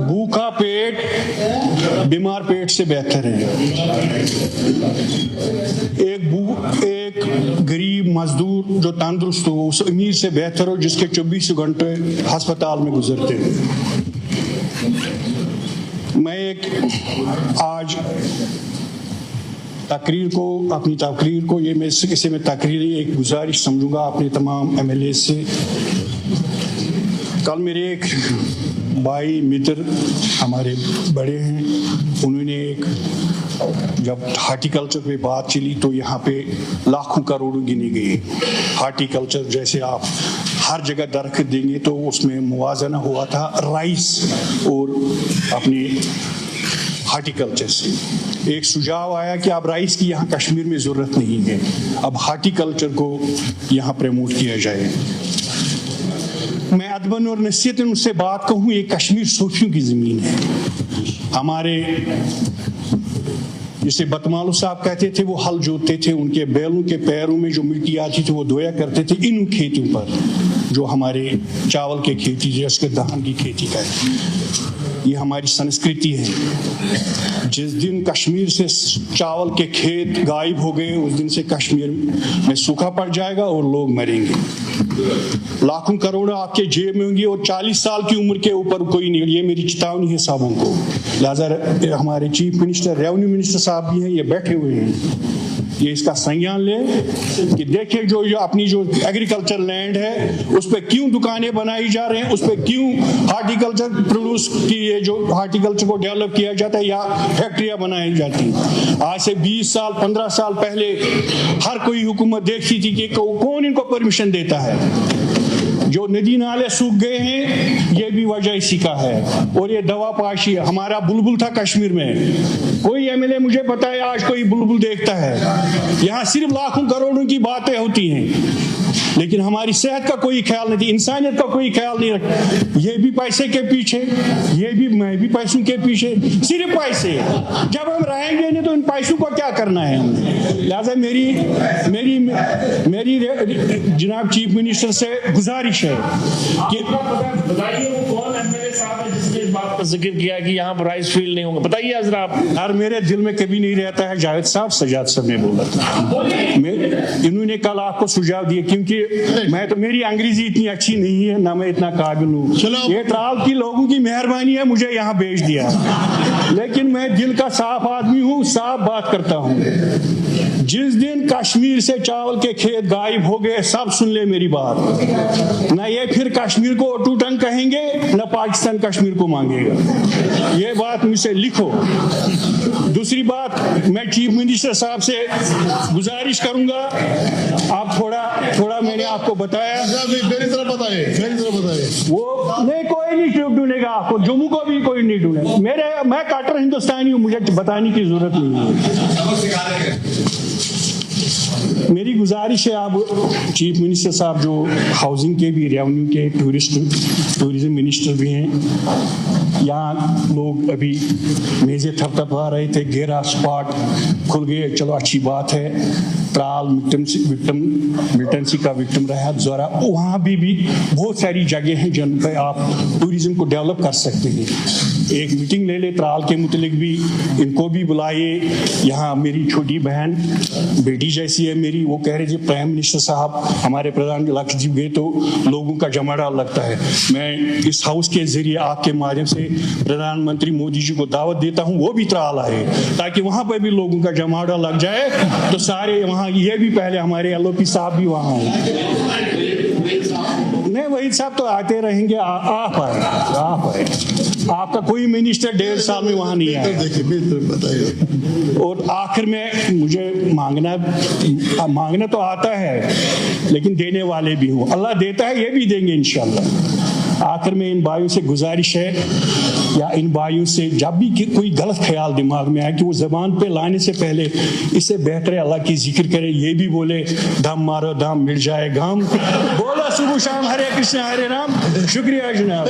भूखा पेट बीमार पेट से बेहतर है। एक गरीब मजदूर जो तंदुरुस्त हो उस अमीर से बेहतर हो जिसके 24 घंटे अस्पताल में गुजरते हैं। मैं आज अपनी तकरीर को ये मैं इसे में तकरीर एक गुजारिश समझूंगा अपने तमाम MLA से। कल मेरे एक भाई मित्र हमारे बड़े हैं, उन्होंने जब हार्टिकल्चर पे बात चली तो यहाँ पे लाखों करोड़ों गिने गए। हार्टिकल्चर जैसे आप हर जगह दरख्त देंगे तो उसमें मुवाजना हुआ था राइस और अपनी हार्टिकल्चर से। एक सुझाव आया कि अब राइस की यहाँ कश्मीर में ज़रूरत नहीं है, अब हार्टिकल्चर को यहाँ प्रमोट किया जाए। मैं अदबन और नसीहतन उनसे बात कहूँ, ये कश्मीर सूफियों की ज़मीन है। हमारे जिसे बतमालू साहब कहते थे वो हल जोतते थे, उनके बैलों के पैरों में जो मिट्टी आती थी वो धोया करते थे इन खेतों पर जो हमारे चावल के खेती जैसे धान की खेती का है। ये हमारी संस्कृति है। जिस दिन कश्मीर से चावल के खेत गायब हो गए उस दिन से कश्मीर में सूखा पड़ जाएगा और लोग मरेंगे। लाखों करोड़ आपके जेब में होंगी और 40 साल की उम्र के ऊपर कोई नहीं। ये मेरी चेतावनी है सबों को। लिहाजा हमारे चीफ मिनिस्टर, रेवेन्यू मिनिस्टर साहब भी हैं, ये बैठे हुए हैं, ये इसका संज्ञान ले कि देखिए जो अपनी जो एग्रीकल्चर लैंड है उस पर क्यों दुकानें बनाई जा रहे हैं, उस पर क्यों हार्टिकल्चर प्रोड्यूस की ये जो हार्टिकल्चर को डेवलप किया जाता है या फैक्ट्रियां बनाई जाती हैं। आज से 20 साल 15 साल पहले हर कोई हुकूमत देखती थी कि कौन इनको परमिशन देता है। जो नदी नाले सूख गए हैं ये भी वजह इसी का है। और ये दवा पाशी हमारा बुलबुल था कश्मीर में, कोई MLA मुझे बताया आज कोई बुलबुल देखता है। यहाँ सिर्फ लाखों करोड़ों की बातें होती हैं लेकिन हमारी सेहत का कोई ख्याल नहीं, इंसानियत का कोई ख्याल नहीं रखता। ये भी पैसे के पीछे, ये भी मैं भी पैसों के पीछे, सिर्फ पैसे। जब हम रहेंगे नहीं तो इन पैसों को क्या करना है हमें। लिहाजा मेरी जनाब चीफ मिनिस्टर से गुजारिश है कि बताइए वो कौन MLA साहब है जिसने इस बात का जिक्र किया कि यहाँ पर राइस फील्ड नहीं होंगे, बताइए जरा आप। यार मेरे दिल में कभी नहीं रहता है जावेद साहब, सजाद साहब ने बोला था। इन्होंने कल आपको सुझाव दिए क्योंकि मैं तो मेरी अंग्रेजी इतनी अच्छी नहीं है ना मैं इतना काबिल हूँ। ये ट्राल की लोगों की मेहरबानी है मुझे यहाँ भेज दिया, लेकिन मैं दिल का साफ आदमी हूँ, साफ बात करता हूँ। जिस दिन कश्मीर से चावल के खेत गायब हो गए सब सुन ले मेरी बात, ना ये फिर कश्मीर को टूटन कहेंगे ना पाकिस्तान कश्मीर को मांगेगा। ये बात मुझसे लिखो। दूसरी बात मैं चीफ मिनिस्टर साहब से गुजारिश करूंगा, आप थोड़ा मैंने आपको बताया, मेरी तरफ बताइए वो नहीं कोई नहीं ढूंढेगा आपको, जम्मू को भी कोई नहीं ढूंढेगा। मैं कट्टर हिंदुस्तानी हूँ, मुझे बताने की जरूरत नहीं है। मेरी गुजारिश है आप चीफ मिनिस्टर साहब जो हाउसिंग के भी, रेवेन्यू के, टूरिज्म मिनिस्टर भी हैं, यहाँ लोग अभी मेज़ें थपथपा रहे थे, घेरा स्पॉट खुल गए, चलो अच्छी बात है। ट्राल मिलिटेंसी का विक्टिम रहा ज़रा, वहाँ भी बहुत सारी जगह हैं जिन पर आप टूरिज्म को डेवलप कर सकते हैं। एक मीटिंग ले ले ट्राल के मुतलिक भी, इनको भी बुलाइए। यहाँ मेरी छोटी बहन बेटी जैसी है मेरी, वो कह रहे थे प्राइम मिनिस्टर साहब हमारे प्रधान लक्षद्वीप गए तो लोगों का जमावड़ा लगता है। मैं इस हाउस के जरिए आपके माध्यम से प्रधानमंत्री मोदी जी को दावत देता हूँ वो भी ट्राल आए ताकि वहाँ पर भी लोगों का जमावड़ा लग जाए, तो सारे वहाँ ये भी पहले हमारे LOP साहब भी वहाँ हैं। नहीं वही साहब तो आते रहेंगे, आप आए, आपका कोई मिनिस्टर 1.5 साल में वहाँ नहीं आया। बताइए। और आखिर में मुझे मांगना तो आता है लेकिन देने वाले भी हूँ, अल्लाह देता है ये भी देंगे इंशाल्लाह। आखिर में इन भाइयों से गुजारिश है या इन भाइयों से जब भी कोई गलत ख्याल दिमाग में आए कि वो जबान पे लाने से पहले इससे बेहतर है अल्लाह की जिक्र करे, ये भी बोले दम मारो दम मिल जाए गम, बोला सुबह शाम हरे कृष्ण हरे राम। शुक्रिया जनाब।